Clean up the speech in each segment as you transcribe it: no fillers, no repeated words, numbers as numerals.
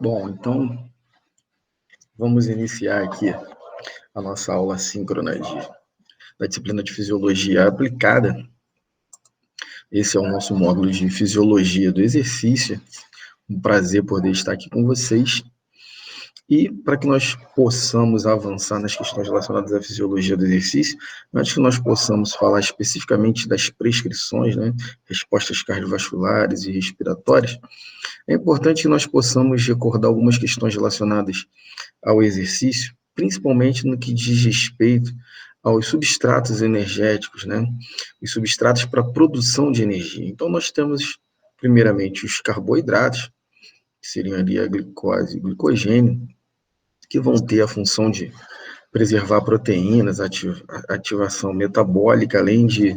Bom, então vamos iniciar aqui a nossa aula síncrona da disciplina de Fisiologia Aplicada. Esse é o nosso módulo de Fisiologia do Exercício. Um prazer poder estar aqui com vocês. E para que nós possamos avançar nas questões relacionadas à fisiologia do exercício, antes que nós possamos falar especificamente das prescrições, né, respostas cardiovasculares e respiratórias, é importante que nós possamos recordar algumas questões relacionadas ao exercício, principalmente no que diz respeito aos substratos energéticos, né? Os substratos para a produção de energia. Então, nós temos, primeiramente, os carboidratos, que seriam ali a glicose e o glicogênio, que vão ter a função de preservar proteínas, ativação metabólica, além de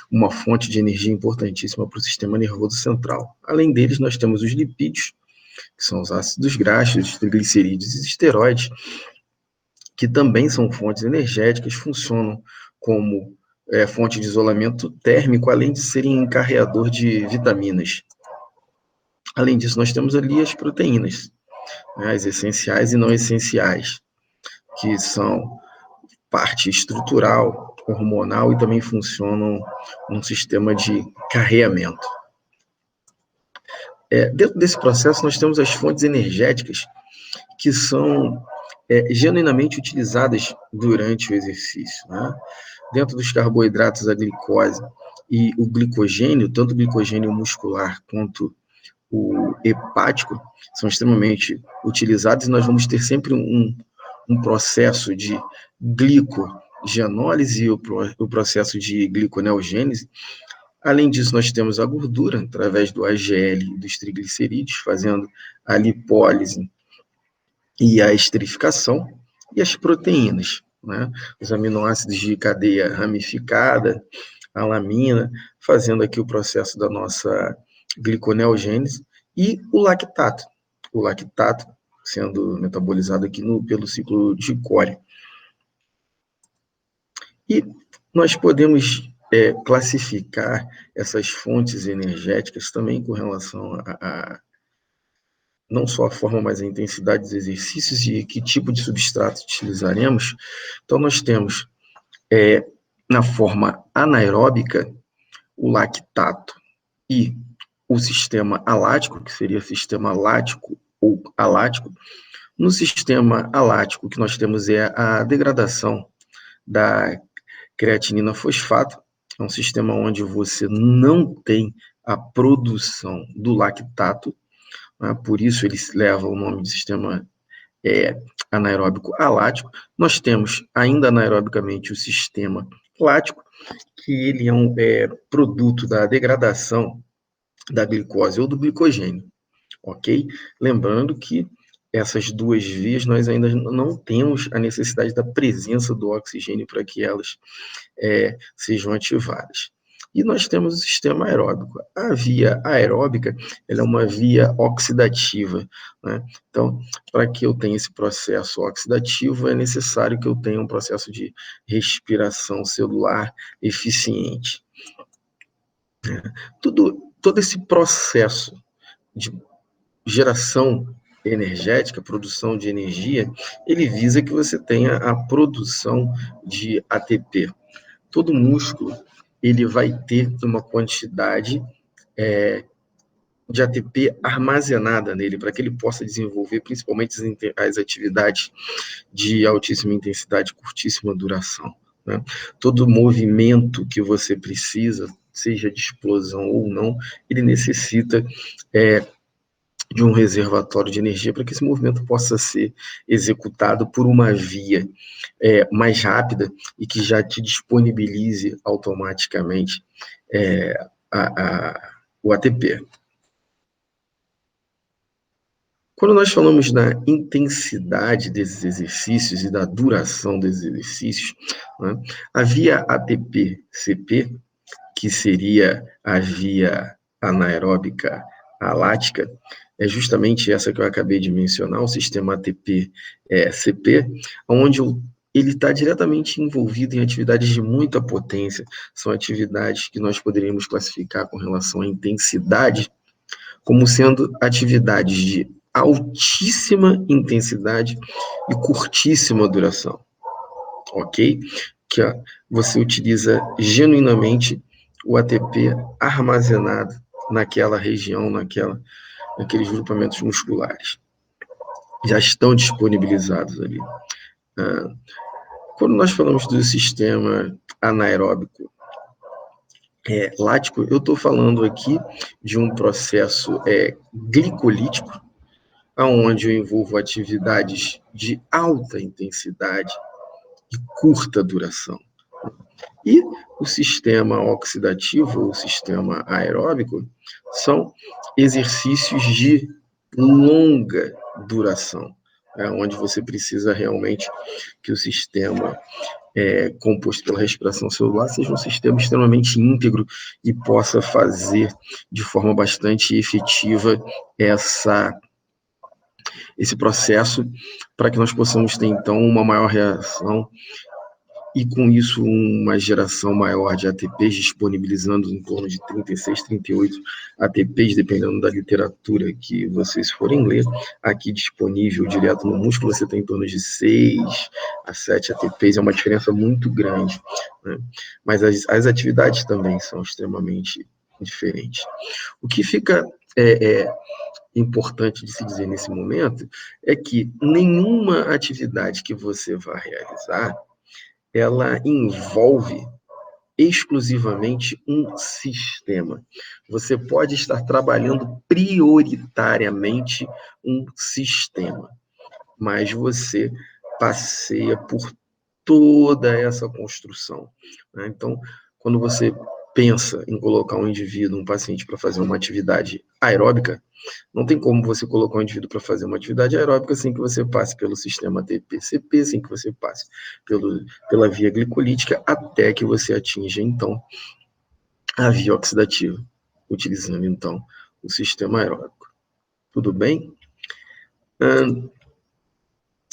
uma fonte de energia importantíssima para o sistema nervoso central. Além deles, nós temos os lipídios, que são os ácidos graxos, os triglicerídeos e os esteroides, que também são fontes energéticas, funcionam como fonte de isolamento térmico, além de serem carreador de vitaminas. Além disso, nós temos ali as proteínas, né, as essenciais e não essenciais, que são parte estrutural, hormonal e também funcionam num sistema de carreamento. Dentro desse processo, nós temos as fontes energéticas que são genuinamente utilizadas durante o exercício, né? Dentro dos carboidratos, a glicose e o glicogênio, tanto o glicogênio muscular quanto o hepático, são extremamente utilizados, e nós vamos ter sempre um processo de glicogenólise e o processo de gliconeogênese. Além disso, nós temos a gordura, através do AGL e dos triglicerídeos, fazendo a lipólise e a esterificação, e as proteínas, né? Os aminoácidos de cadeia ramificada, a lamina, fazendo aqui o processo da nossa gliconeogênese, e o lactato sendo metabolizado aqui pelo ciclo de Cori. E nós podemos classificar essas fontes energéticas também com relação a não só a forma, mas a intensidade dos exercícios e que tipo de substrato utilizaremos. Então, nós temos, na forma anaeróbica, o lactato e o sistema alático, que seria sistema lático ou alático. No sistema alático, o que nós temos é a degradação da creatinina fosfato, é um sistema onde você não tem a produção do lactato, né? Por isso ele leva o nome de sistema anaeróbico alático. Nós temos ainda anaerobicamente o sistema lático, que ele é um produto da degradação da glicose ou do glicogênio, ok? Lembrando que essas duas vias nós ainda não temos a necessidade da presença do oxigênio para que elas sejam ativadas. E nós temos o sistema aeróbico. A via aeróbica, ela é uma via oxidativa, né? Então, para que eu tenha esse processo oxidativo, é necessário que eu tenha um processo de respiração celular eficiente. Todo esse processo de geração energética, produção de energia, ele visa que você tenha a produção de ATP. Todo músculo, ele vai ter uma quantidade de ATP armazenada nele, para que ele possa desenvolver principalmente as atividades de altíssima intensidade, curtíssima duração, né? Todo movimento que você precisa, seja de explosão ou não, ele necessita de um reservatório de energia para que esse movimento possa ser executado por uma via mais rápida e que já te disponibilize automaticamente o ATP. Quando nós falamos da intensidade desses exercícios e da duração desses exercícios, né, a via ATP-CP, que seria a via anaeróbica alática, é justamente essa que eu acabei de mencionar, o sistema ATP-CP, onde ele está diretamente envolvido em atividades de muita potência. São atividades que nós poderíamos classificar com relação à intensidade como sendo atividades de altíssima intensidade e curtíssima duração, ok? Que você utiliza genuinamente o ATP armazenado naquela região, naqueles grupamentos musculares. Já estão disponibilizados ali. Quando nós falamos do sistema anaeróbico lático, eu estou falando aqui de um processo glicolítico, onde eu envolvo atividades de alta intensidade e curta duração. E o sistema oxidativo, o sistema aeróbico, são exercícios de longa duração, onde você precisa realmente que o sistema composto pela respiração celular seja um sistema extremamente íntegro e possa fazer de forma bastante efetiva esse processo para que nós possamos ter, então, uma maior reação e, com isso, uma geração maior de ATPs, disponibilizando em torno de 36, 38 ATPs, dependendo da literatura que vocês forem ler. Aqui disponível direto no músculo, você tem em torno de 6 a 7 ATPs, é uma diferença muito grande, né? Mas as atividades também são extremamente diferentes. O que fica importante de se dizer nesse momento é que nenhuma atividade que você vai realizar ela envolve exclusivamente um sistema. Você pode estar trabalhando prioritariamente um sistema, mas você passeia por toda essa construção, né? Então, quando você pensa em colocar um indivíduo, um paciente, para fazer uma atividade aeróbica, não tem como você colocar um indivíduo para fazer uma atividade aeróbica sem que você passe pelo sistema ATP-CP, sem que você passe pela via glicolítica, até que você atinja, então, a via oxidativa, utilizando, então, o sistema aeróbico. Tudo bem?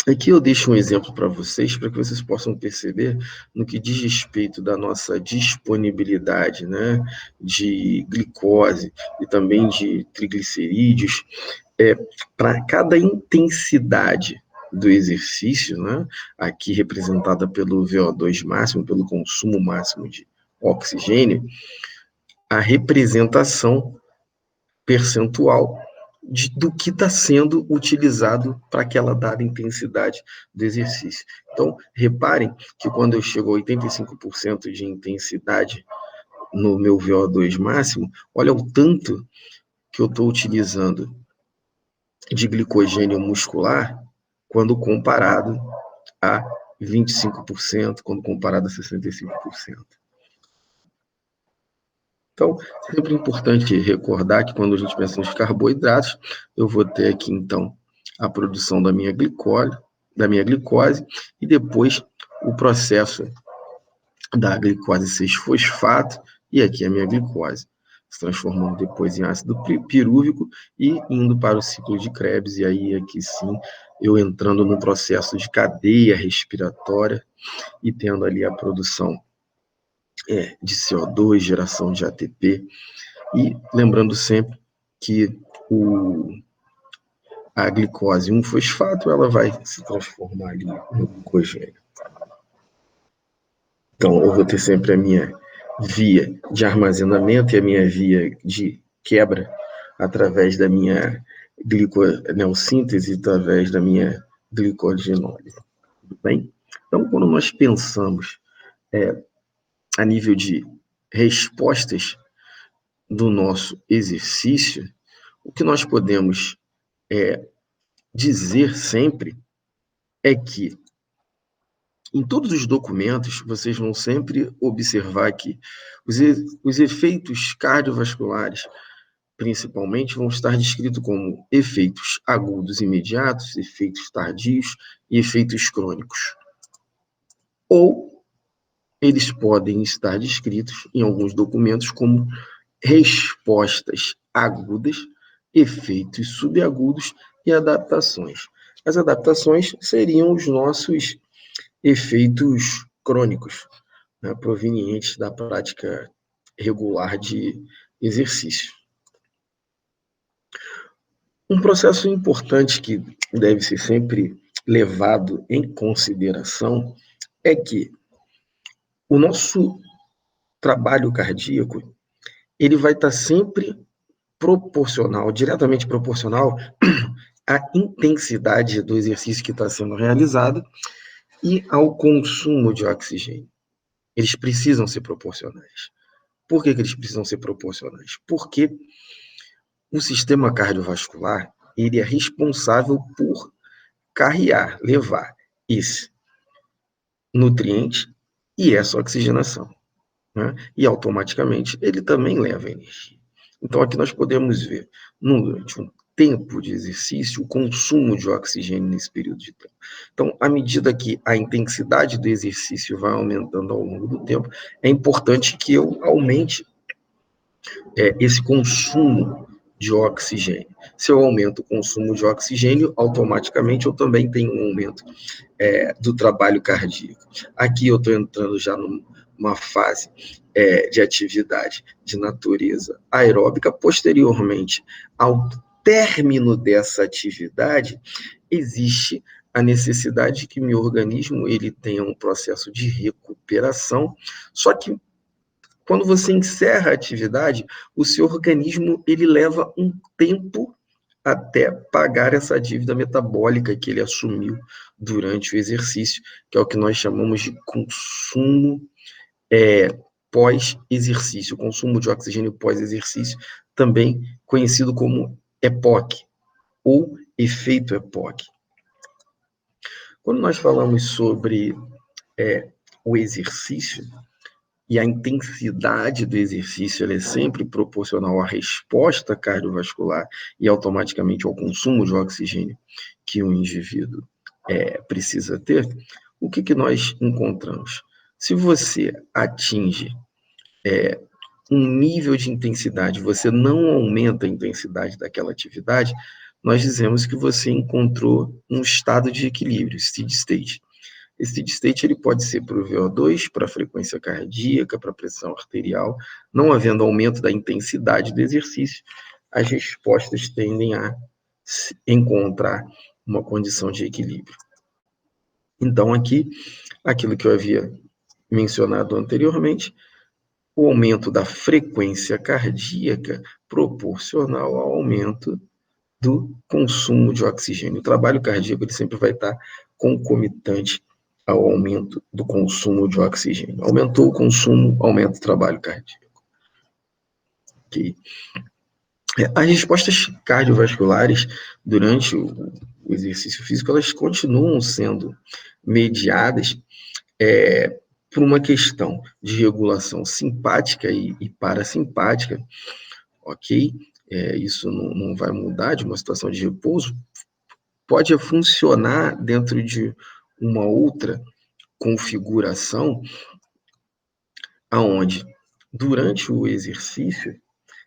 Aqui eu deixo um exemplo para vocês possam perceber no que diz respeito da nossa disponibilidade, né, de glicose e também de triglicerídeos, para cada intensidade do exercício, né, aqui representada pelo VO2 máximo, pelo consumo máximo de oxigênio, a representação percentual do que está sendo utilizado para aquela dada intensidade do exercício. Então, reparem que quando eu chego a 85% de intensidade no meu VO2 máximo, olha o tanto que eu estou utilizando de glicogênio muscular quando comparado a 25%, quando comparado a 65%. Então, sempre é importante recordar que quando a gente pensa nos carboidratos, eu vou ter aqui, então, a produção da minha glicose, e depois o processo da glicose 6-fosfato, e aqui a minha glicose, se transformando depois em ácido pirúvico e indo para o ciclo de Krebs, e aí aqui sim, eu entrando no processo de cadeia respiratória e tendo ali a produção de CO2, geração de ATP, e lembrando sempre que a glicose 1-fosfato, ela vai se transformar ali no glicogênio. Então, eu vou ter sempre a minha via de armazenamento e a minha via de quebra através da minha gliconeossíntese, através da minha glicogenólise. Tudo bem? Então, quando nós pensamos a nível de respostas do nosso exercício, o que nós podemos dizer sempre é que em todos os documentos vocês vão sempre observar que os efeitos cardiovasculares, principalmente, vão estar descritos como efeitos agudos imediatos, efeitos tardios e efeitos crônicos. Ou eles podem estar descritos em alguns documentos como respostas agudas, efeitos subagudos e adaptações. As adaptações seriam os nossos efeitos crônicos, né, provenientes da prática regular de exercício. Um processo importante que deve ser sempre levado em consideração é que o nosso trabalho cardíaco, ele vai estar sempre proporcional, diretamente proporcional à intensidade do exercício que está sendo realizado e ao consumo de oxigênio. Eles precisam ser proporcionais. Por que eles precisam ser proporcionais? Porque o sistema cardiovascular, ele é responsável por carrear, levar esse nutriente e essa oxigenação, né? E automaticamente ele também leva energia. Então aqui nós podemos ver, durante um tempo de exercício, o consumo de oxigênio nesse período de tempo. Então, à medida que a intensidade do exercício vai aumentando ao longo do tempo, é importante que eu aumente esse consumo de oxigênio. Se eu aumento o consumo de oxigênio, automaticamente eu também tenho um aumento do trabalho cardíaco. Aqui eu estou entrando já numa fase de atividade de natureza aeróbica. Posteriormente ao término dessa atividade, existe a necessidade de que meu organismo ele tenha um processo de recuperação, só que quando você encerra a atividade, o seu organismo ele leva um tempo até pagar essa dívida metabólica que ele assumiu durante o exercício, que é o que nós chamamos de consumo pós-exercício, consumo de oxigênio pós-exercício, também conhecido como EPOC, ou efeito EPOC. Quando nós falamos sobre o exercício, e a intensidade do exercício ela é sempre proporcional à resposta cardiovascular e automaticamente ao consumo de oxigênio que o indivíduo precisa ter, o que nós encontramos? Se você atinge um nível de intensidade, você não aumenta a intensidade daquela atividade, nós dizemos que você encontrou um estado de equilíbrio, steady state. Esse steady state ele pode ser para o VO2, para a frequência cardíaca, para a pressão arterial. Não havendo aumento da intensidade do exercício, as respostas tendem a encontrar uma condição de equilíbrio. Então, aqui, aquilo que eu havia mencionado anteriormente, o aumento da frequência cardíaca proporcional ao aumento do consumo de oxigênio. O trabalho cardíaco ele sempre vai estar concomitante ao aumento do consumo de oxigênio. Aumentou o consumo, aumenta o trabalho cardíaco. Okay. As respostas cardiovasculares durante o exercício físico, elas continuam sendo mediadas por uma questão de regulação simpática e parasimpática, ok? Isso não vai mudar de uma situação de repouso, pode funcionar dentro de uma outra configuração, aonde durante o exercício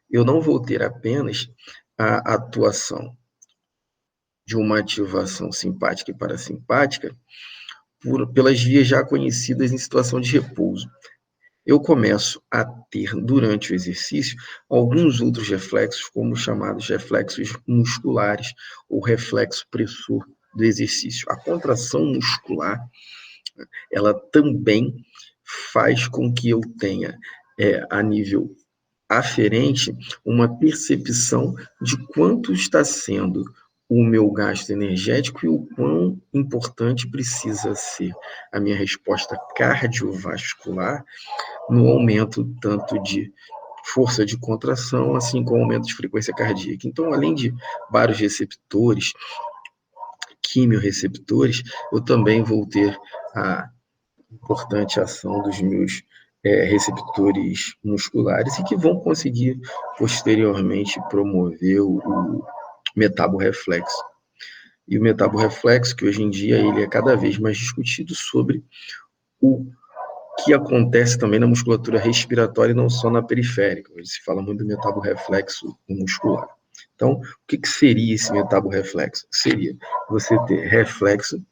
eu não vou ter apenas a atuação de uma ativação simpática e parasimpática pelas vias já conhecidas em situação de repouso. Eu começo a ter, durante o exercício, alguns outros reflexos, como os chamados reflexos musculares ou reflexo pressor do exercício. A contração muscular, ela também faz com que eu tenha, a nível aferente, uma percepção de quanto está sendo o meu gasto energético e o quão importante precisa ser a minha resposta cardiovascular no aumento tanto de força de contração, assim como aumento de frequência cardíaca. Então, além de vários receptores, quimiorreceptores, eu também vou ter a importante ação dos meus receptores musculares e que vão conseguir posteriormente promover o metaborreflexo. E o metaborreflexo, que hoje em dia ele é cada vez mais discutido sobre o que acontece também na musculatura respiratória e não só na periférica. Hoje se fala muito do metaborreflexo muscular. Então, o que seria esse metaborreflexo? Seria você ter reflexo,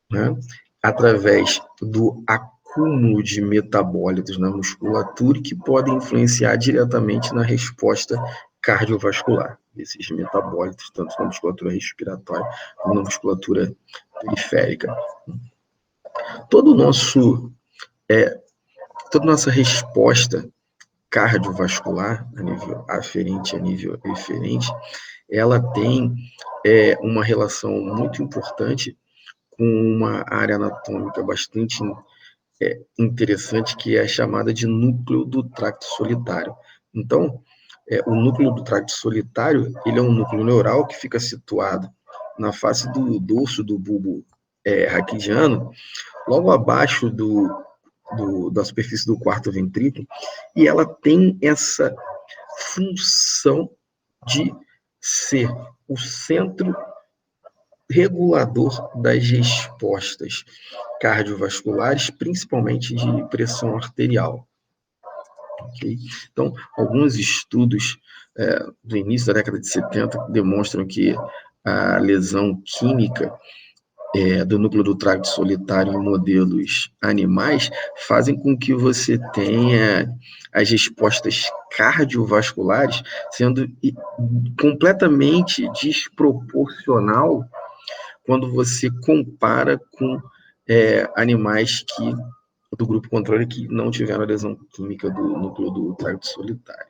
né, através do acúmulo de metabólitos na musculatura que podem influenciar diretamente na resposta cardiovascular. desses metabólitos, tanto na musculatura respiratória como na musculatura periférica. Todo nosso, toda nossa resposta cardiovascular, a nível aferente, a nível eferente, ela tem uma relação muito importante com uma área anatômica bastante interessante, que é a chamada de núcleo do tracto solitário. Então, o núcleo do tracto solitário, ele é um núcleo neural que fica situado na face do dorso do bulbo raquidiano, logo abaixo da superfície do quarto ventrículo, e ela tem essa função de ser o centro regulador das respostas cardiovasculares, principalmente de pressão arterial. Okay? Então, alguns estudos do início da década de 70 demonstram que a lesão química do núcleo do tracto solitário em modelos animais fazem com que você tenha as respostas cardiovasculares sendo completamente desproporcional quando você compara com animais do grupo controle que não tiveram a lesão química do núcleo do tracto solitário.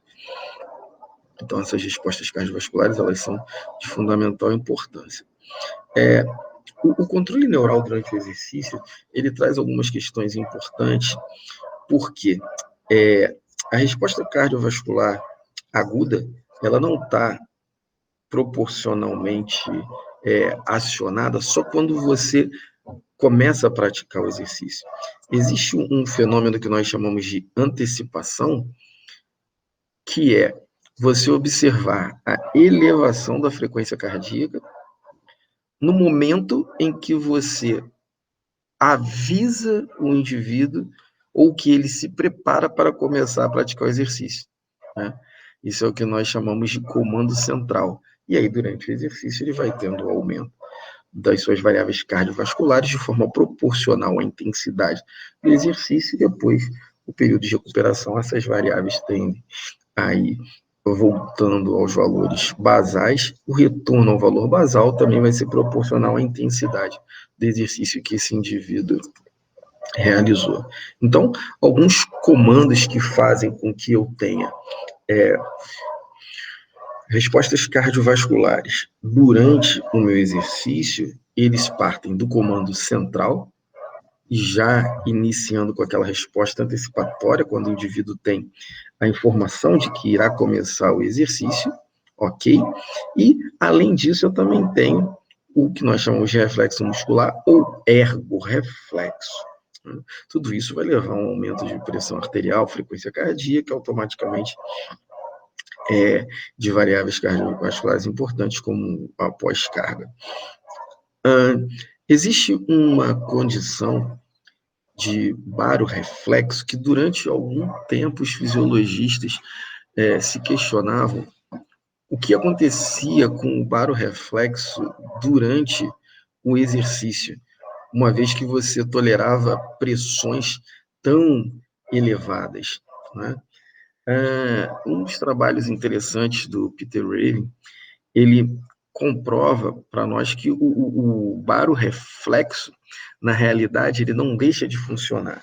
Então, essas respostas cardiovasculares, elas são de fundamental importância. O controle neural durante o exercício, ele traz algumas questões importantes, porque a resposta cardiovascular aguda, ela não está proporcionalmente acionada só quando você começa a praticar o exercício. Existe um fenômeno que nós chamamos de antecipação, que é você observar a elevação da frequência cardíaca no momento em que você avisa o indivíduo ou que ele se prepara para começar a praticar o exercício, né? Isso é o que nós chamamos de comando central. E aí, durante o exercício, ele vai tendo o aumento das suas variáveis cardiovasculares de forma proporcional à intensidade do exercício, e depois, o período de recuperação, essas variáveis tendem a ir voltando aos valores basais. O retorno ao valor basal também vai ser proporcional à intensidade do exercício que esse indivíduo realizou. Então, alguns comandos que fazem com que eu tenha respostas cardiovasculares durante o meu exercício, eles partem do comando central, já iniciando com aquela resposta antecipatória, quando o indivíduo tem a informação de que irá começar o exercício, ok? E, além disso, eu também tenho o que nós chamamos de reflexo muscular ou ergorreflexo. Tudo isso vai levar a um aumento de pressão arterial, frequência cardíaca, automaticamente de variáveis cardiovasculares importantes, como a pós-carga. Existe uma condição de barorreflexo que, durante algum tempo, os fisiologistas se questionavam o que acontecia com o barorreflexo durante o exercício, uma vez que você tolerava pressões tão elevadas, né? Um dos trabalhos interessantes do Peter Raven, ele comprova para nós que o barorreflexo, na realidade, ele não deixa de funcionar.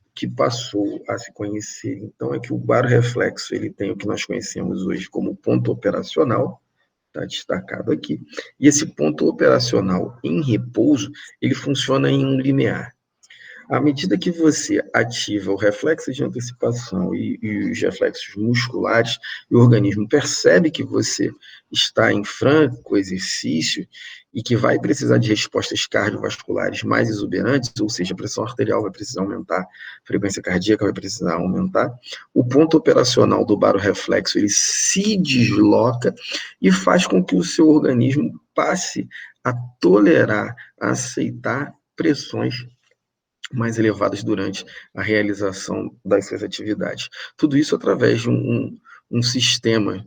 O que passou a se conhecer, então, é que o barorreflexo, ele tem o que nós conhecemos hoje como ponto operacional, está destacado aqui, e esse ponto operacional em repouso, ele funciona em um linear. À medida que você ativa o reflexo de antecipação e os reflexos musculares, e o organismo percebe que você está em franco exercício e que vai precisar de respostas cardiovasculares mais exuberantes, ou seja, a pressão arterial vai precisar aumentar, a frequência cardíaca vai precisar aumentar, o ponto operacional do barorreflexo, ele se desloca e faz com que o seu organismo passe a tolerar, a aceitar pressões mais elevadas durante a realização das suas atividades. Tudo isso através de um sistema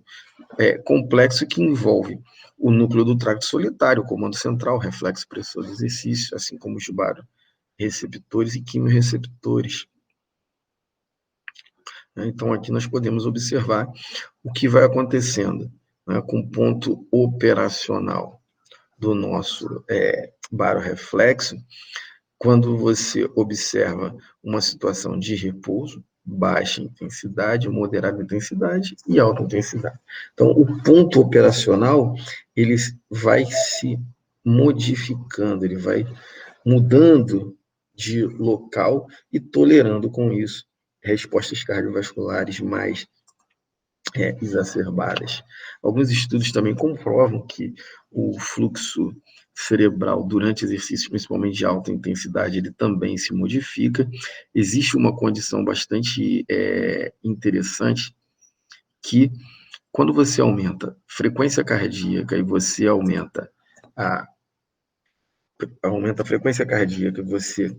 complexo que envolve o núcleo do tracto solitário, o comando central, o reflexo pressor do exercício, assim como os baroreceptores e quimiorreceptores. Então, aqui nós podemos observar o que vai acontecendo. né, com ponto operacional do nosso baroreflexo, quando você observa uma situação de repouso, baixa intensidade, moderada intensidade e alta intensidade. Então, o ponto operacional, ele vai se modificando, ele vai mudando de local e tolerando com isso respostas cardiovasculares mais exacerbadas. Alguns estudos também comprovam que o fluxo cerebral durante exercícios, principalmente de alta intensidade, ele também se modifica. Existe uma condição bastante interessante que, quando você aumenta a frequência cardíaca e você aumenta a frequência cardíaca, você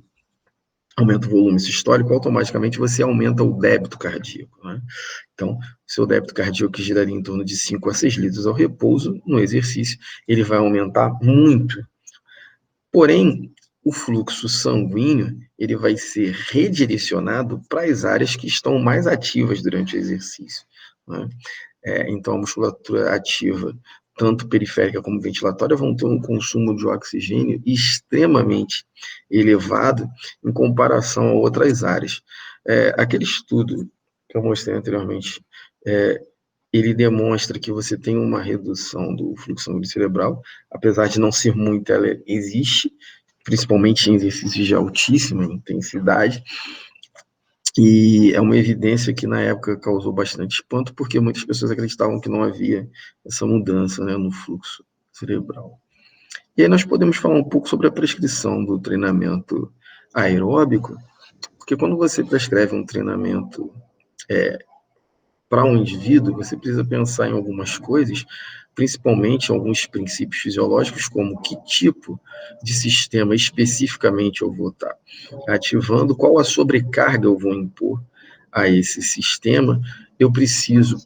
aumenta o volume sistólico, automaticamente você aumenta o débito cardíaco, né? Então, seu débito cardíaco, que giraria em torno de 5 a 6 litros ao repouso, no exercício, ele vai aumentar muito. Porém, o fluxo sanguíneo, ele vai ser redirecionado para as áreas que estão mais ativas durante o exercício, né? Então, a musculatura ativa, tanto periférica como ventilatória, vão ter um consumo de oxigênio extremamente elevado em comparação a outras áreas. Aquele estudo que eu mostrei anteriormente, ele demonstra que você tem uma redução do fluxo sanguíneo cerebral, apesar de não ser muito, ela existe, principalmente em exercícios de altíssima intensidade, e é uma evidência que na época causou bastante espanto, porque muitas pessoas acreditavam que não havia essa mudança, né, no fluxo cerebral. E aí nós podemos falar um pouco sobre a prescrição do treinamento aeróbico, porque quando você prescreve um treinamento para um indivíduo, você precisa pensar em algumas coisas, principalmente alguns princípios fisiológicos, como que tipo de sistema especificamente eu vou estar ativando, qual a sobrecarga eu vou impor a esse sistema. Eu preciso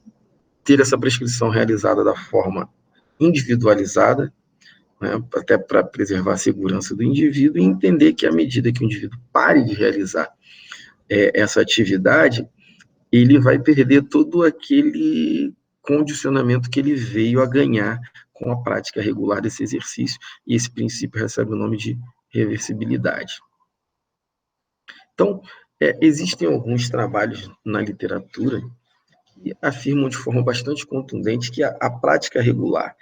ter essa prescrição realizada da forma individualizada, né, até para preservar a segurança do indivíduo, e entender que à medida que o indivíduo pare de realizar essa atividade, ele vai perder todo aquele condicionamento que ele veio a ganhar com a prática regular desse exercício, e esse princípio recebe o nome de reversibilidade. Então, existem alguns trabalhos na literatura que afirmam de forma bastante contundente que a prática regular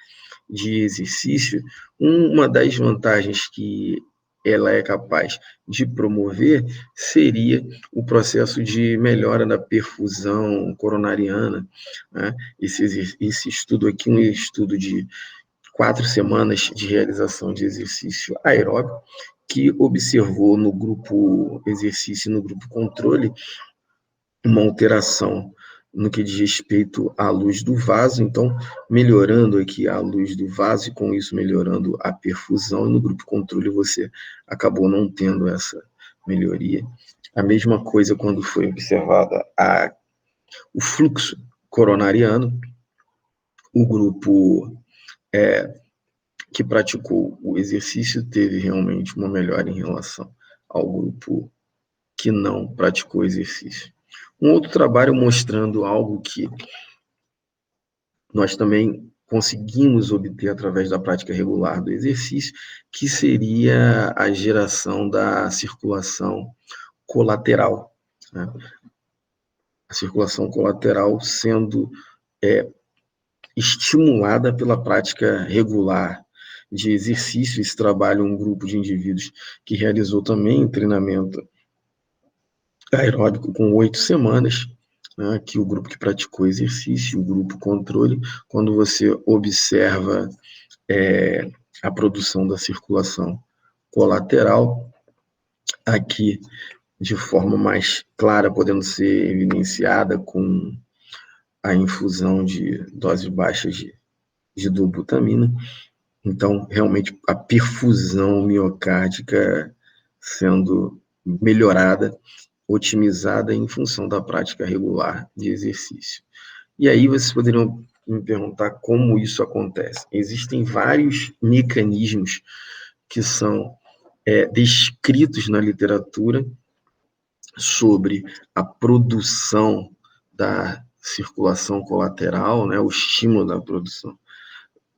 de exercício, uma das vantagens que ela é capaz de promover seria o processo de melhora da perfusão coronariana, né? Esse estudo aqui, um estudo de 4 semanas de realização de exercício aeróbico, que observou no grupo exercício e no grupo controle uma alteração no que diz respeito à luz do vaso, então melhorando aqui a luz do vaso e com isso melhorando a perfusão, e no grupo controle você acabou não tendo essa melhoria. A mesma coisa quando foi observada o fluxo coronariano, o grupo que praticou o exercício teve realmente uma melhora em relação ao grupo que não praticou exercício. Um outro trabalho mostrando algo que nós também conseguimos obter através da prática regular do exercício, que seria a geração da circulação colateral, né? A circulação colateral sendo estimulada pela prática regular de exercício. Esse trabalho, um grupo de indivíduos que realizou também treinamento aeróbico com 8 semanas, né, que o grupo que praticou exercício, o grupo controle, quando você observa a produção da circulação colateral, aqui de forma mais clara, podendo ser evidenciada com a infusão de doses baixas de dobutamina. Então, realmente, a perfusão miocárdica sendo melhorada, otimizada em função da prática regular de exercício. E aí vocês poderiam me perguntar como isso acontece. Existem vários mecanismos que são descritos na literatura sobre a produção da circulação colateral, né, o estímulo da produção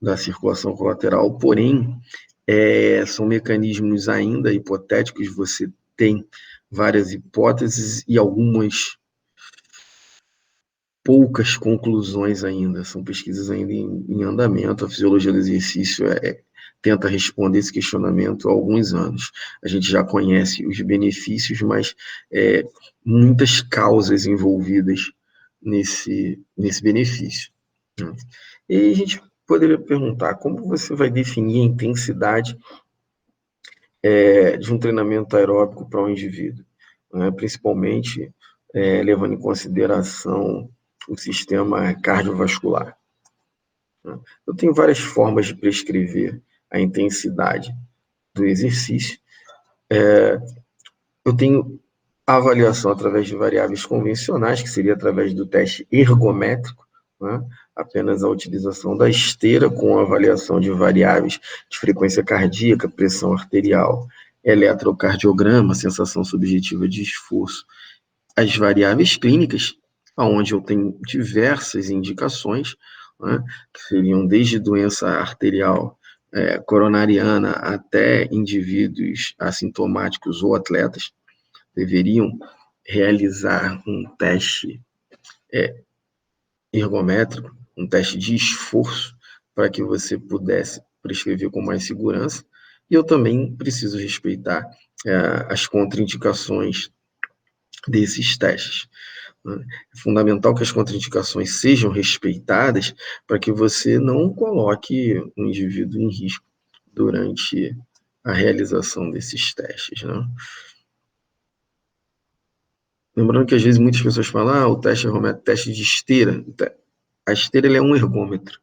da circulação colateral, porém, são mecanismos ainda hipotéticos, você tem várias hipóteses e algumas poucas conclusões ainda, são pesquisas ainda em andamento, a fisiologia do exercício tenta responder esse questionamento há alguns anos. A gente já conhece os benefícios, mas muitas causas envolvidas nesse benefício. Né? E a gente poderia perguntar, como você vai definir a intensidade de um treinamento aeróbico para um indivíduo, né? Principalmente levando em consideração o sistema cardiovascular. Né? Eu tenho várias formas de prescrever a intensidade do exercício. Eu tenho a avaliação através de variáveis convencionais, que seria através do teste ergométrico, né? Apenas a utilização da esteira com avaliação de variáveis de frequência cardíaca, pressão arterial, eletrocardiograma, sensação subjetiva de esforço, as variáveis clínicas, onde eu tenho diversas indicações, né? Que seriam desde doença arterial coronariana até indivíduos assintomáticos ou atletas, deveriam realizar um teste ergométrico, um teste de esforço, para que você pudesse prescrever com mais segurança. E eu também preciso respeitar as contraindicações desses testes. Né? É fundamental que as contraindicações sejam respeitadas para que você não coloque o indivíduo em risco durante a realização desses testes. Né? Lembrando que às vezes muitas pessoas falam, o teste ergométrico, teste de esteira. A esteira é um ergômetro.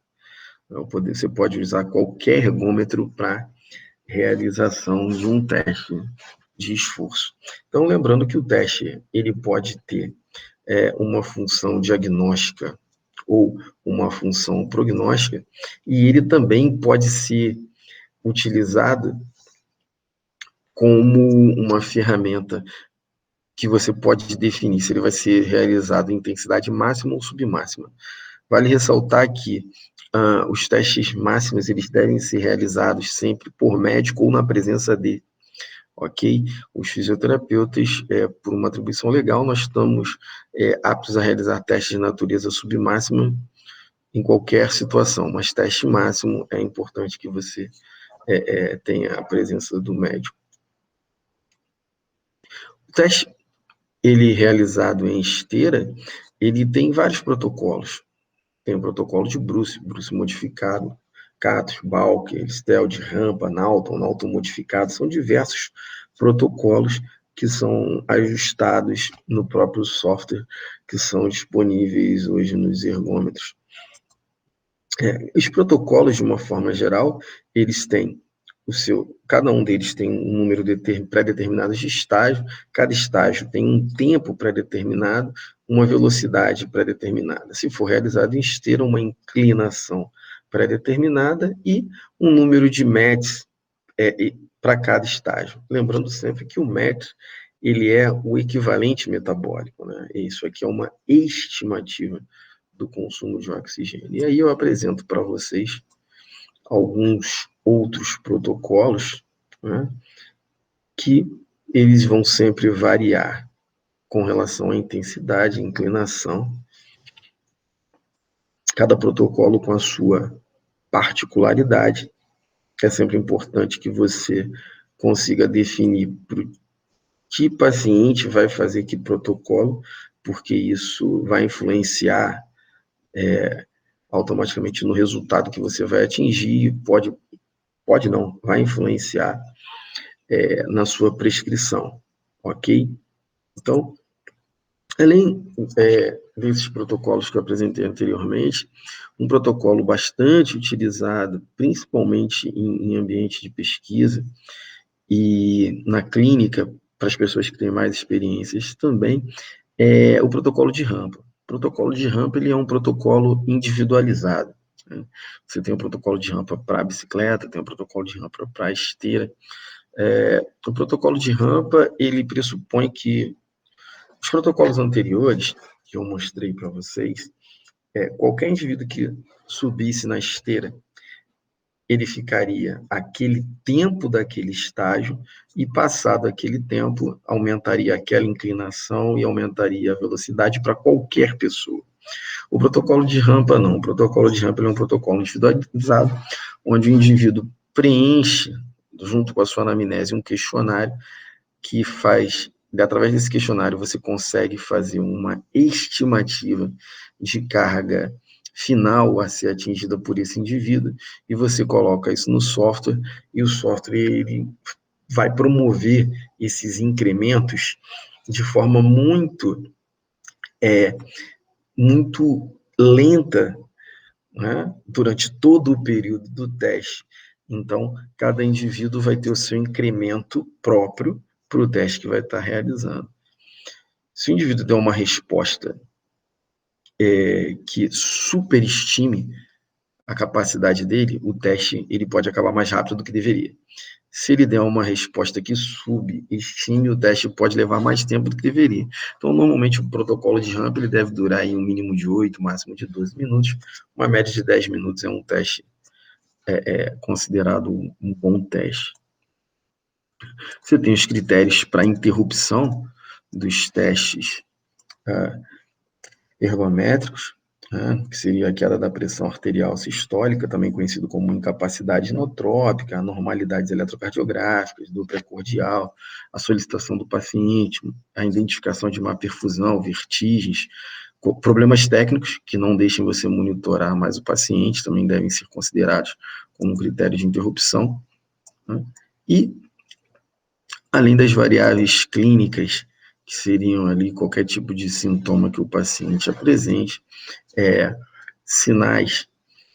Você pode usar qualquer ergômetro para realização de um teste de esforço. Então, lembrando que o teste ele pode ter uma função diagnóstica ou uma função prognóstica, e ele também pode ser utilizado como uma ferramenta que você pode definir se ele vai ser realizado em intensidade máxima ou submáxima. Vale ressaltar que os testes máximos eles devem ser realizados sempre por médico ou na presença de, ok? Os fisioterapeutas, por uma atribuição legal, nós estamos aptos a realizar testes de natureza submáxima em qualquer situação, mas teste máximo é importante que você tenha a presença do médico. O teste ele realizado em esteira, ele tem vários protocolos. Tem o protocolo de Bruce modificado, Catos, Balker, Stealth, Rampa, Naughton modificado, são diversos protocolos que são ajustados no próprio software, que são disponíveis hoje nos ergômetros. Os protocolos, de uma forma geral, eles têm cada um deles tem um número pré-determinado de estágio, cada estágio tem um tempo pré-determinado, uma velocidade pré-determinada. Se for realizado em esteira, uma inclinação pré-determinada e um número de METs para cada estágio. Lembrando sempre que o MET ele é o equivalente metabólico, né? Isso aqui é uma estimativa do consumo de oxigênio. E aí eu apresento para vocês alguns outros protocolos, né, que eles vão sempre variar com relação à intensidade e inclinação, cada protocolo com a sua particularidade. É sempre importante que você consiga definir para que paciente vai fazer que protocolo, porque isso vai influenciar automaticamente no resultado que você vai atingir, pode não, vai influenciar na sua prescrição, ok? Então, além desses protocolos que eu apresentei anteriormente, um protocolo bastante utilizado, principalmente em ambiente de pesquisa e na clínica, para as pessoas que têm mais experiências também, é o protocolo de rampa. O protocolo de rampa ele é um protocolo individualizado. Né? Você tem um protocolo de rampa para bicicleta, tem um protocolo de rampa para esteira. O protocolo de rampa, ele pressupõe que os protocolos anteriores, que eu mostrei para vocês, qualquer indivíduo que subisse na esteira, ele ficaria aquele tempo daquele estágio e, passado aquele tempo, aumentaria aquela inclinação e aumentaria a velocidade para qualquer pessoa. O protocolo de rampa não. O protocolo de rampa é um protocolo individualizado, onde o indivíduo preenche, junto com a sua anamnese, um questionário que faz, através desse questionário, você consegue fazer uma estimativa de carga final a ser atingida por esse indivíduo, e você coloca isso no software, e o software ele vai promover esses incrementos de forma muito lenta, né, durante todo o período do teste. Então, cada indivíduo vai ter o seu incremento próprio para o teste que vai estar realizando. Se o indivíduo der uma resposta que superestime a capacidade dele, o teste ele pode acabar mais rápido do que deveria. Se ele der uma resposta que subestime, o teste pode levar mais tempo do que deveria. Então, normalmente, o protocolo de rampa ele deve durar aí um mínimo de 8, máximo de 12 minutos. Uma média de 10 minutos é um teste considerado um bom teste. Você tem os critérios para interrupção dos testes ergométricos, né, que seria a queda da pressão arterial sistólica, também conhecido como incapacidade inotrópica, anormalidades eletrocardiográficas, dupla cardial, a solicitação do paciente, a identificação de má perfusão, vertigens, problemas técnicos que não deixem você monitorar mais o paciente, também devem ser considerados como critério de interrupção, né? E, além das variáveis clínicas, que seriam ali qualquer tipo de sintoma que o paciente apresente, sinais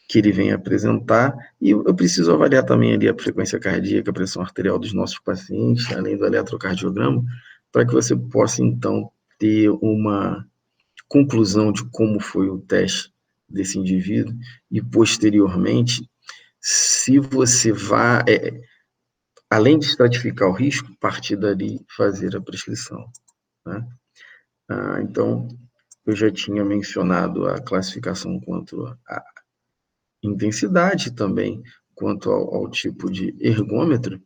que ele vem apresentar, e eu preciso avaliar também ali a frequência cardíaca, a pressão arterial dos nossos pacientes, além do eletrocardiograma, para que você possa, então, ter uma conclusão de como foi o teste desse indivíduo, e, posteriormente, se você vai, além de estratificar o risco, partir dali fazer a prescrição, né? Então, eu já tinha mencionado a classificação quanto à intensidade também, quanto ao tipo de ergômetro.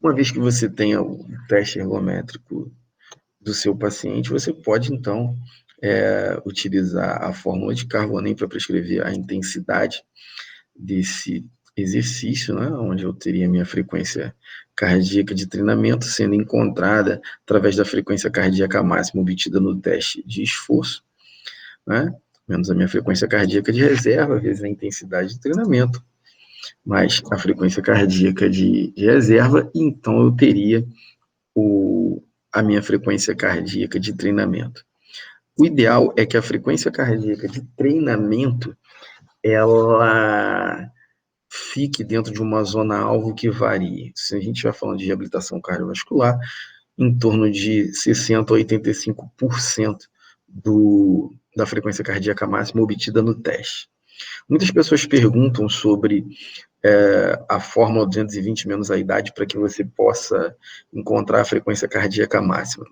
Uma vez que você tenha o teste ergométrico do seu paciente, você pode, então, utilizar a fórmula de Carbonem para prescrever a intensidade desse exercício, né, onde eu teria minha frequência cardíaca de treinamento sendo encontrada através da frequência cardíaca máxima obtida no teste de esforço, né, menos a minha frequência cardíaca de reserva, vezes a intensidade de treinamento, mais a frequência cardíaca de reserva, e então eu teria a minha frequência cardíaca de treinamento. O ideal é que a frequência cardíaca de treinamento ela fique dentro de uma zona-alvo que varie. Se a gente estiver falando de reabilitação cardiovascular, em torno de 60% a 85% da frequência cardíaca máxima obtida no teste. Muitas pessoas perguntam sobre a fórmula 220 menos a idade para que você possa encontrar a frequência cardíaca máxima.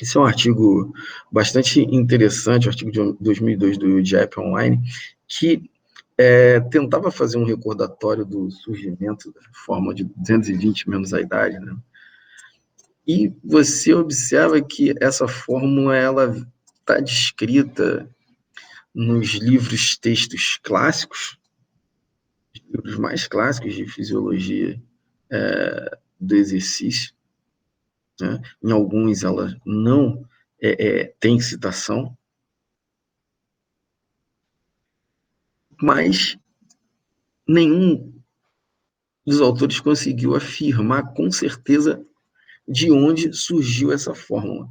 Esse é um artigo bastante interessante, um artigo de 2002 do JAP Online, que tentava fazer um recordatório do surgimento da fórmula de 220 menos a idade, né? E você observa que essa fórmula ela está descrita nos livros textos clássicos, livros mais clássicos de fisiologia do exercício, né? Em alguns ela não tem citação, mas nenhum dos autores conseguiu afirmar com certeza de onde surgiu essa fórmula.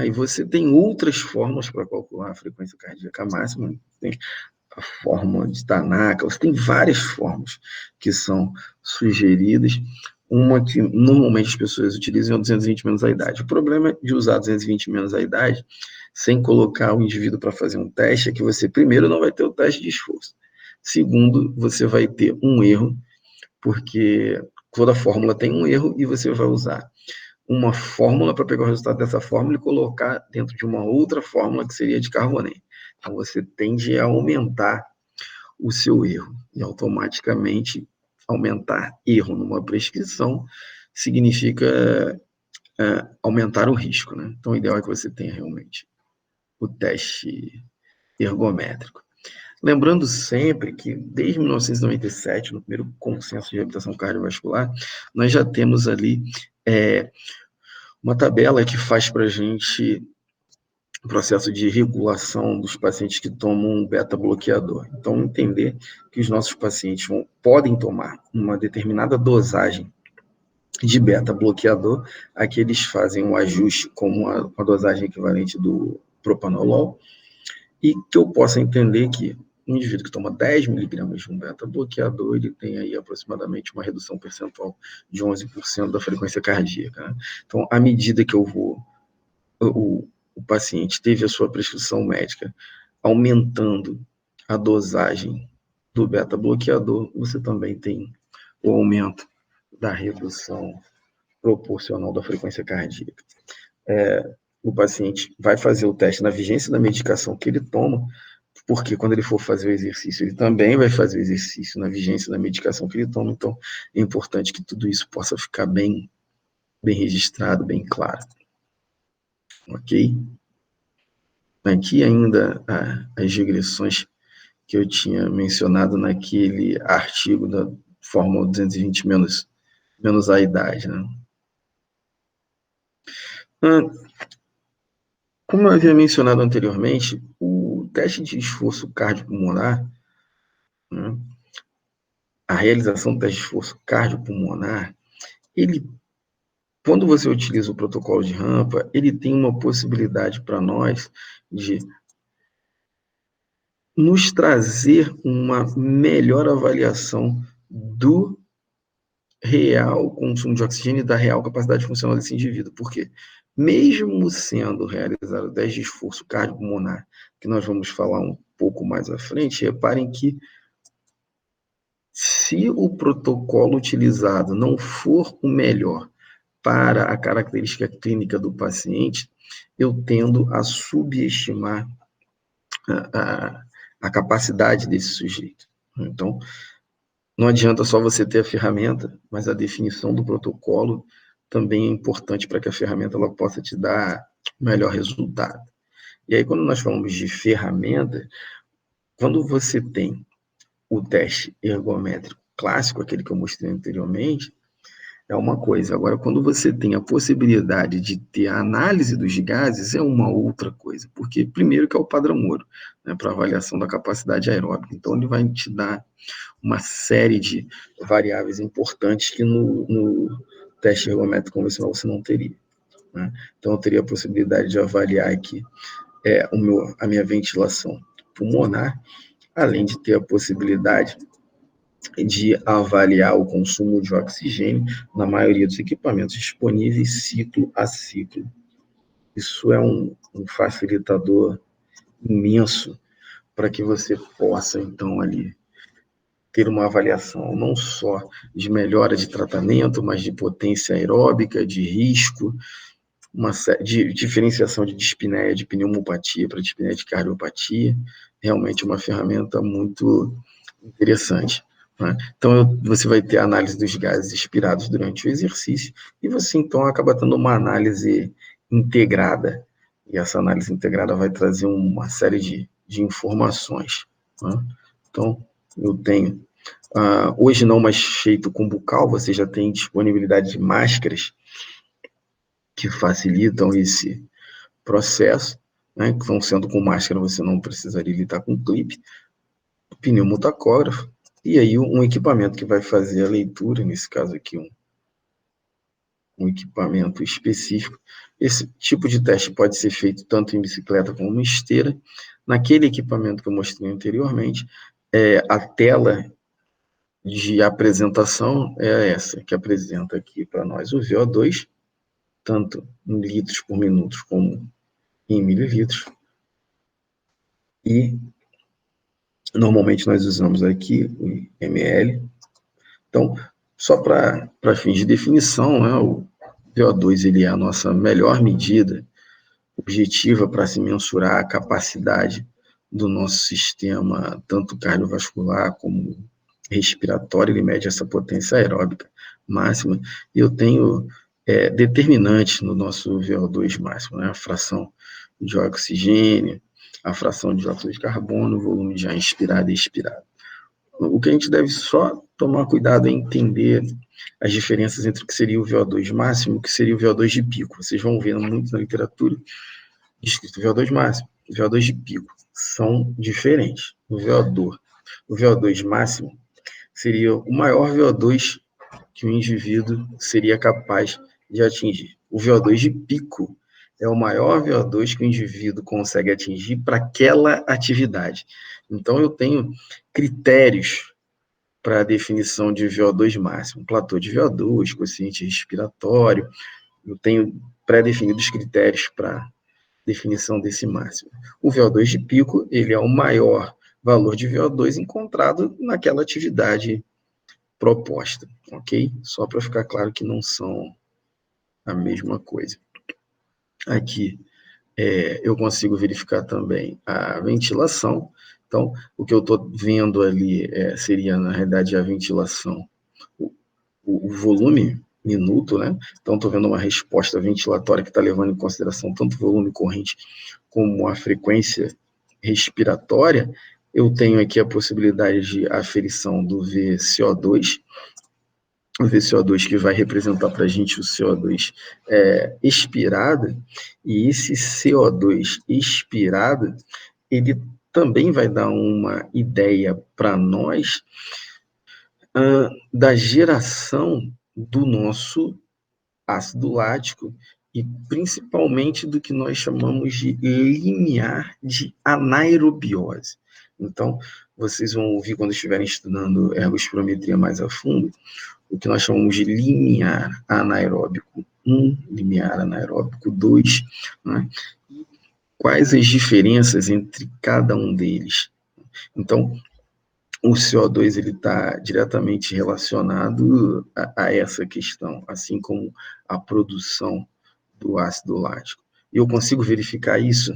E você tem outras fórmulas para calcular a frequência cardíaca máxima, tem a fórmula de Tanaka, você tem várias fórmulas que são sugeridas. Uma que normalmente as pessoas utilizam é o 220 menos a idade. O problema de usar 220 menos a idade sem colocar o indivíduo para fazer um teste é que você, primeiro, não vai ter o teste de esforço. Segundo, você vai ter um erro, porque toda fórmula tem um erro e você vai usar uma fórmula para pegar o resultado dessa fórmula e colocar dentro de uma outra fórmula que seria de Carbonet. Então, você tende a aumentar o seu erro. E, automaticamente, aumentar erro numa prescrição significa aumentar o risco, né? Então, o ideal é que você tenha realmente o teste ergométrico. Lembrando sempre que, desde 1997, no primeiro consenso de reabilitação cardiovascular, nós já temos ali uma tabela que faz para a gente o processo de regulação dos pacientes que tomam um beta-bloqueador. Então, entender que os nossos pacientes podem tomar uma determinada dosagem de beta-bloqueador, aqui eles fazem um ajuste com uma dosagem equivalente do propanolol, e que eu possa entender que um indivíduo que toma 10 miligramas de um beta-bloqueador, ele tem aí aproximadamente uma redução percentual de 11% da frequência cardíaca, né? Então, à medida que o paciente teve a sua prescrição médica aumentando a dosagem do beta-bloqueador, você também tem o aumento da redução proporcional da frequência cardíaca. O paciente vai fazer o teste na vigência da medicação que ele toma, porque quando ele for fazer o exercício, ele também vai fazer o exercício na vigência da medicação que ele toma. Então, é importante que tudo isso possa ficar bem registrado, bem claro. Ok? Aqui ainda as regressões que eu tinha mencionado naquele artigo da Fórmula 220 menos a idade, né? Como eu havia mencionado anteriormente, o teste de esforço cardiopulmonar, né, a realização do teste de esforço cardiopulmonar, quando você utiliza o protocolo de rampa, ele tem uma possibilidade para nós de nos trazer uma melhor avaliação do real consumo de oxigênio e da real capacidade funcional desse indivíduo. Por quê? Mesmo sendo realizado o teste de esforço cardiopulmonar, que nós vamos falar um pouco mais à frente, reparem que se o protocolo utilizado não for o melhor para a característica clínica do paciente, eu tendo a subestimar a capacidade desse sujeito. Então, não adianta só você ter a ferramenta, mas a definição do protocolo também é importante para que a ferramenta ela possa te dar o melhor resultado. E aí, quando nós falamos de ferramenta, quando você tem o teste ergométrico clássico, aquele que eu mostrei anteriormente, é uma coisa. Agora, quando você tem a possibilidade de ter a análise dos gases, é uma outra coisa. Porque, primeiro, que é o padrão ouro, né, para avaliação da capacidade aeróbica. Então, ele vai te dar uma série de variáveis importantes que no teste ergométrico convencional você não teria, né? Então, eu teria a possibilidade de avaliar aqui a minha ventilação pulmonar, além de ter a possibilidade de avaliar o consumo de oxigênio na maioria dos equipamentos disponíveis, ciclo a ciclo. Isso é um facilitador imenso para que você possa, então, ali, ter uma avaliação não só de melhora de tratamento, mas de potência aeróbica, de risco, de diferenciação de dispneia de pneumopatia para dispneia de cardiopatia. Realmente uma ferramenta muito interessante, né? Então, você vai ter a análise dos gases expirados durante o exercício e você, então, acaba tendo uma análise integrada. E essa análise integrada vai trazer uma série de informações, né? Então, eu tenho, hoje não mais feito com bucal, você já tem disponibilidade de máscaras que facilitam esse processo, né? Que vão sendo com máscara, você não precisaria lidar com clipe, pneumotacógrafo, e aí um equipamento que vai fazer a leitura, nesse caso aqui, um equipamento específico. Esse tipo de teste pode ser feito tanto em bicicleta como em esteira. Naquele equipamento que eu mostrei anteriormente, a tela de apresentação é essa, que apresenta aqui para nós o VO2, tanto em litros por minuto como em mililitros. E normalmente nós usamos aqui o ml. Então, só para fins de definição, né, VO2 ele é a nossa melhor medida objetiva para se mensurar a capacidade do nosso sistema, tanto cardiovascular como respiratório. Ele mede essa potência aeróbica máxima, e eu tenho determinantes no nosso VO2 máximo, né? A fração de oxigênio, a fração de dióxido de carbono, o volume de ar inspirado e expirado. O que a gente deve só tomar cuidado é entender as diferenças entre o que seria o VO2 máximo e o que seria o VO2 de pico. Vocês vão ver muito na literatura escrito VO2 máximo, VO2 de pico. São diferentes. O VO2 máximo seria o maior VO2 que o indivíduo seria capaz de atingir. O VO2 de pico é o maior VO2 que o indivíduo consegue atingir para aquela atividade. Então, eu tenho critérios para a definição de VO2 máximo, platô de VO2, quociente respiratório. Eu tenho pré-definidos critérios para definição desse máximo. O VO2 de pico, ele é o maior valor de VO2 encontrado naquela atividade proposta, ok? Só para ficar claro que não são a mesma coisa. Aqui, eu consigo verificar também a ventilação. Então, o que eu estou vendo ali seria, na realidade, a ventilação, o volume minuto, né? Então, estou vendo uma resposta ventilatória que está levando em consideração tanto o volume corrente como a frequência respiratória. Eu tenho aqui a possibilidade de aferição do VCO2, o VCO2 que vai representar para a gente o CO2 expirado, e esse CO2 expirado, ele também vai dar uma ideia para nós da geração do nosso ácido lático e principalmente do que nós chamamos de limiar de anaerobiose. Então, vocês vão ouvir quando estiverem estudando ergospirometria mais a fundo, o que nós chamamos de limiar anaeróbico 1, limiar anaeróbico 2, né? Quais as diferenças entre cada um deles? Então, o CO2 ele está diretamente relacionado a essa questão, assim como a produção do ácido lático. E eu consigo verificar isso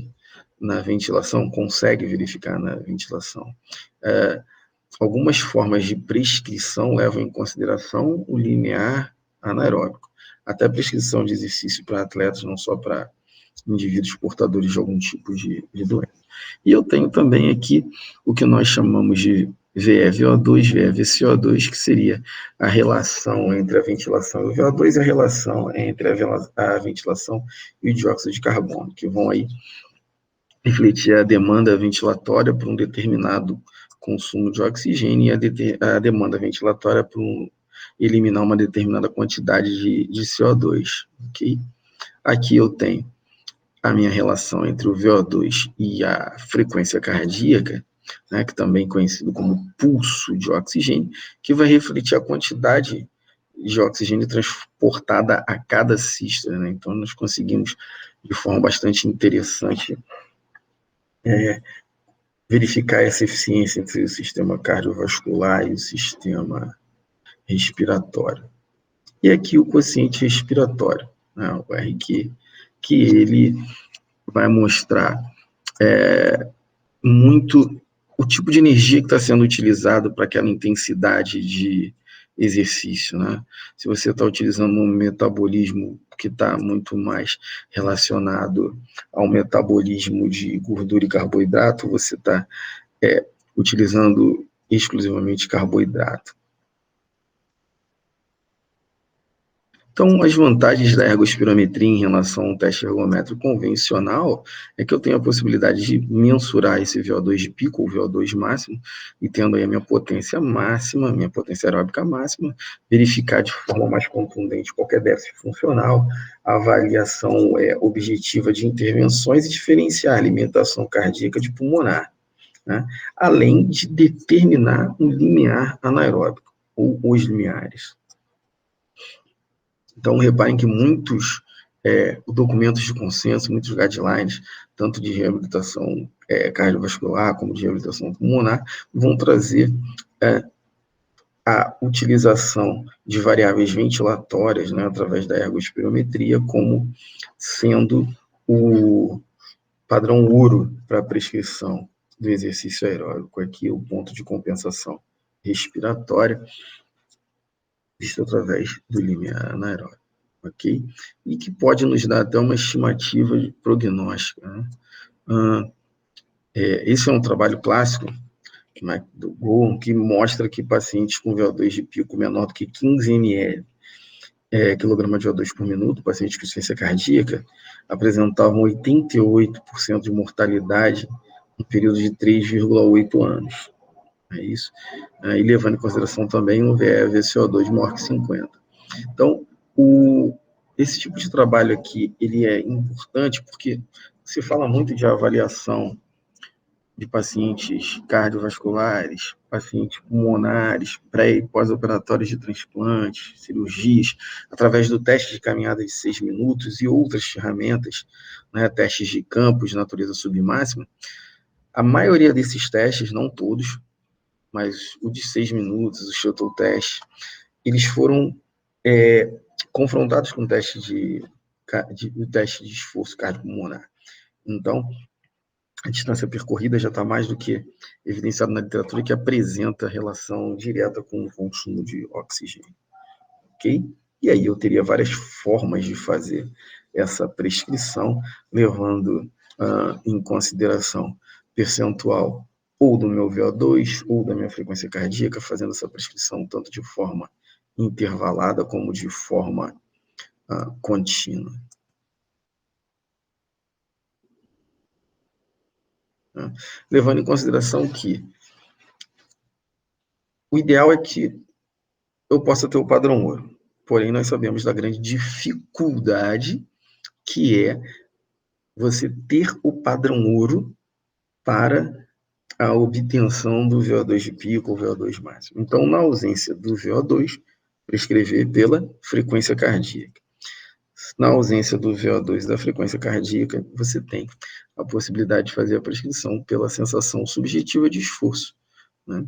na ventilação? Consegue verificar na ventilação. Algumas formas de prescrição levam em consideração o limiar anaeróbico. Até a prescrição de exercício para atletas, não só para indivíduos portadores de algum tipo de doença. E eu tenho também aqui o que nós chamamos de VeVO2, VeVCO2, que seria a relação entre a ventilação e o VO2 e a relação entre a ventilação e o dióxido de carbono, que vão aí refletir a demanda ventilatória por um determinado consumo de oxigênio e a demanda ventilatória por eliminar uma determinada quantidade de CO2, ok? Aqui eu tenho a minha relação entre o VO2 e a frequência cardíaca, né, que também é conhecido como pulso de oxigênio, que vai refletir a quantidade de oxigênio transportada a cada sístole, né? Então, nós conseguimos, de forma bastante interessante, verificar essa eficiência entre o sistema cardiovascular e o sistema respiratório. E aqui o quociente respiratório, né, o RQ, que ele vai mostrar muito o tipo de energia que está sendo utilizado para aquela intensidade de exercício, né? Se você está utilizando um metabolismo que está muito mais relacionado ao metabolismo de gordura e carboidrato, você está utilizando exclusivamente carboidrato. Então, as vantagens da ergospirometria em relação ao teste ergométrico convencional é que eu tenho a possibilidade de mensurar esse VO2 de pico, ou VO2 máximo, e tendo aí a minha potência máxima, minha potência aeróbica máxima, verificar de forma mais contundente qualquer déficit funcional, avaliação objetiva de intervenções e diferenciar a alimentação cardíaca de pulmonar, né? Além de determinar um limiar anaeróbico, ou os limiares. Então, reparem que muitos documentos de consenso, muitos guidelines, tanto de reabilitação cardiovascular como de reabilitação pulmonar, vão trazer a utilização de variáveis ventilatórias, né, através da ergospirometria, como sendo o padrão ouro para a prescrição do exercício aeróbico. Aqui o ponto de compensação respiratória, visto através do limiar anaeróbico, ok? E que pode nos dar até uma estimativa prognóstica, né? Esse é um trabalho clássico, né, do Gould, que mostra que pacientes com VO2 de pico menor do que 15 ml quilograma de VO2 por minuto, pacientes com insuficiência cardíaca, apresentavam 88% de mortalidade no período de 3,8 anos. É isso. E levando em consideração também um VE/VCO2 maior que 50. Então, esse tipo de trabalho aqui, ele é importante porque se fala muito de avaliação de pacientes cardiovasculares, pacientes pulmonares, pré- e pós-operatórios de transplantes, cirurgias, através do teste de caminhada de 6 minutos e outras ferramentas, né, testes de campo de natureza submáxima. A maioria desses testes, não todos, mas o de 6 minutos, o shuttle test, eles foram confrontados com o teste de esforço cardiopulmonar. Então, a distância percorrida já está mais do que evidenciado na literatura que apresenta relação direta com o consumo de oxigênio, ok? E aí eu teria várias formas de fazer essa prescrição, levando em consideração percentual ou do meu VO2 ou da minha frequência cardíaca, fazendo essa prescrição tanto de forma intervalada como de forma contínua. Levando em consideração que o ideal é que eu possa ter o padrão ouro, porém nós sabemos da grande dificuldade que é você ter o padrão ouro para a obtenção do VO2 de pico ou VO2 máximo. Então, na ausência do VO2, prescrever pela frequência cardíaca. Na ausência do VO2 da frequência cardíaca, você tem a possibilidade de fazer a prescrição pela sensação subjetiva de esforço, né?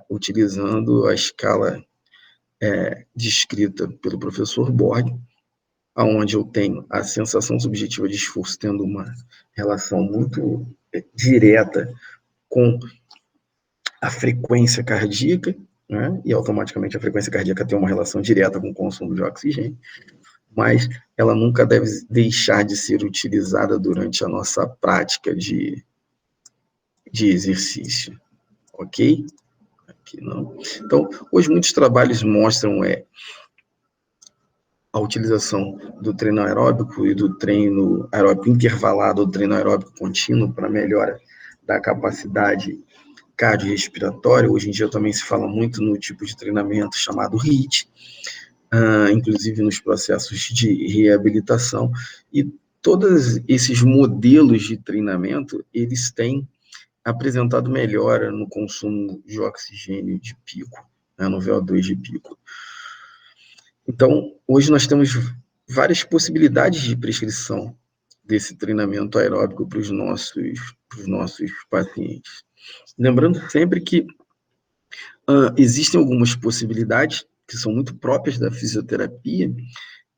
Utilizando a escala descrita pelo professor Borg, onde eu tenho a sensação subjetiva de esforço tendo uma relação muito direta com a frequência cardíaca, né? E automaticamente a frequência cardíaca tem uma relação direta com o consumo de oxigênio, mas ela nunca deve deixar de ser utilizada durante a nossa prática de exercício, ok? Aqui não. Então, hoje muitos trabalhos mostram a utilização do treino aeróbico e do treino aeróbico intervalado, ou treino aeróbico contínuo para melhora da capacidade cardiorrespiratória. Hoje em dia também se fala muito no tipo de treinamento chamado HIIT, inclusive nos processos de reabilitação, e todos esses modelos de treinamento, eles têm apresentado melhora no consumo de oxigênio de pico, né, no VO2 de pico. Então, hoje nós temos várias possibilidades de prescrição desse treinamento aeróbico para os nossos pacientes. Lembrando sempre que existem algumas possibilidades que são muito próprias da fisioterapia,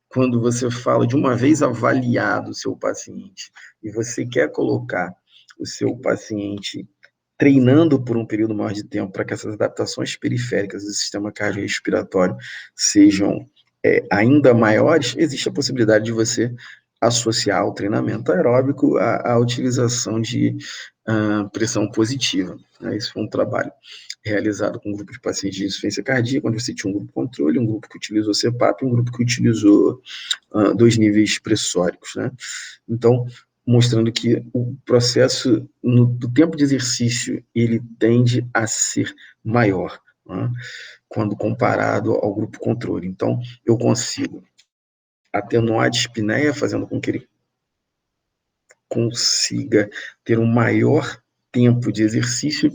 quando você fala de uma vez avaliado o seu paciente e você quer colocar o seu paciente treinando por um período maior de tempo para que essas adaptações periféricas do sistema cardiorrespiratório sejam ainda maiores, existe a possibilidade de você associar o treinamento aeróbico à utilização de pressão positiva. Esse foi um trabalho realizado com um grupo de pacientes de insuficiência cardíaca, onde você tinha um grupo controle, um grupo que utilizou CPAP e um grupo que utilizou 2 níveis pressóricos, né? Então, mostrando que o processo do tempo de exercício ele tende a ser maior, né, quando comparado ao grupo controle. Então, eu consigo atenuar a dispneia, fazendo com que ele consiga ter um maior tempo de exercício,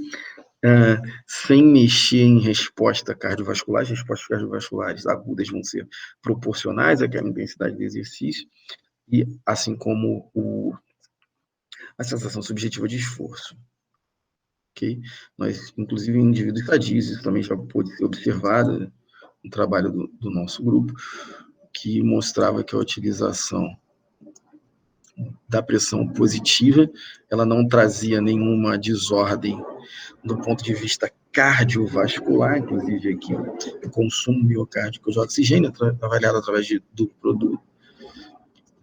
sem mexer em resposta cardiovascular. As respostas cardiovasculares agudas vão ser proporcionais àquela intensidade de exercício, e assim como a sensação subjetiva de esforço. ok? Nós, inclusive, em indivíduos sadios, isso também já pôde ser observado no trabalho do nosso grupo, que mostrava que a utilização da pressão positiva, ela não trazia nenhuma desordem do ponto de vista cardiovascular, inclusive aqui o consumo miocárdico de oxigênio, avaliado através do produto,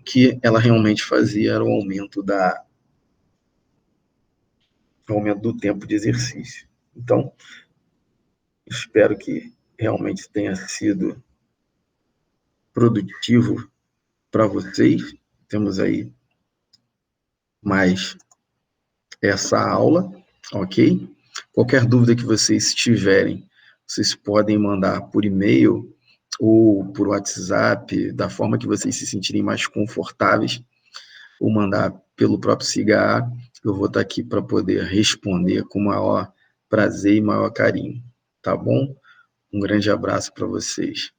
que ela realmente fazia era o aumento do tempo de exercício. Então, espero que realmente tenha sido produtivo para vocês. Temos aí mais essa aula, ok? Qualquer dúvida que vocês tiverem, vocês podem mandar por e-mail ou por WhatsApp, da forma que vocês se sentirem mais confortáveis, ou mandar pelo próprio Cigar. Eu vou estar aqui para poder responder com maior prazer e maior carinho, tá bom? Um grande abraço para vocês.